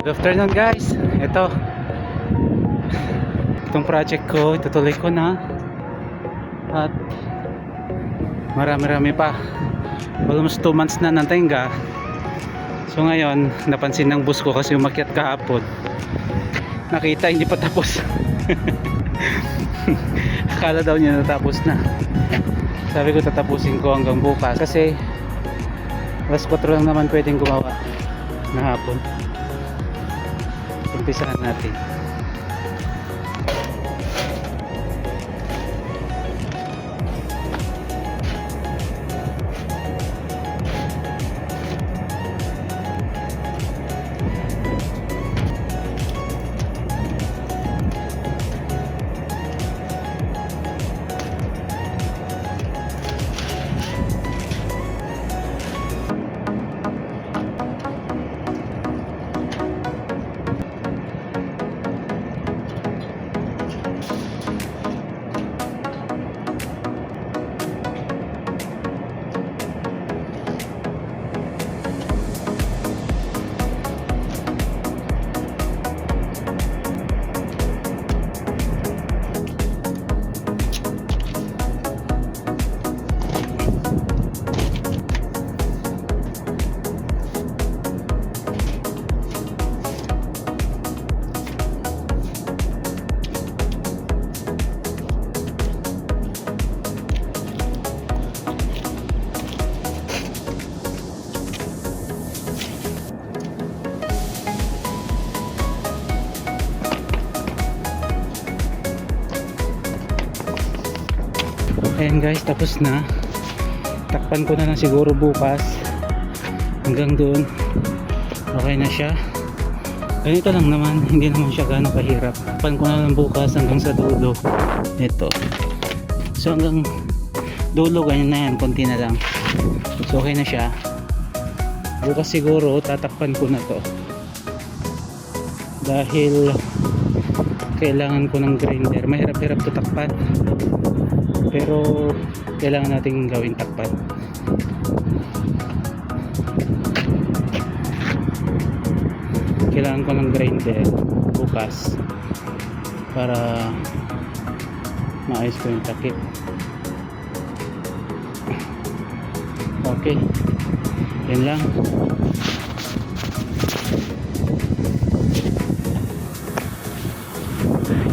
Good afternoon guys. Itong project ko itutuloy ko na. At marami pa, almost 2 months na natenga. So ngayon napansin ng boss ko kasi umakyat kahapon, nakita hindi pa tapos. Akala daw niya natapos na. Sabi ko tatapusin ko hanggang bukas kasi alas 4 lang naman pwedeng gumawa na hapon. Umpisahan natin. Ayan guys, tapos na. Takpan ko na lang siguro bukas hanggang doon. Okay na siya. Ganito lang naman, hindi naman siya gano'ng kahirap. Takpan ko na lang bukas hanggang sa dulo. Ito. So hanggang dulo ganyan na yan, konti na lang. So okay na siya. Bukas siguro tatakpan ko na to. Dahil kailangan ko ng grinder. Mahirap-hirap to takpan. Pero kailangan nating gawin takpan. Kailangan ko ng grinder bukas para maayos ko yung takip. Okay, yan lang.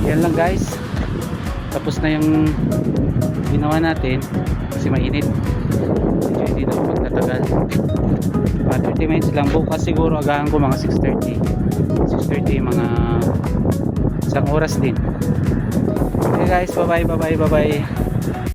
Yan lang guys, tapos na yung ginawa natin kasi mainit. Medyo hindi na magtatagal. 30 minutes lang. Bukas siguro agahan ko mga 6:30 mga isang oras din. Okay guys, bye bye.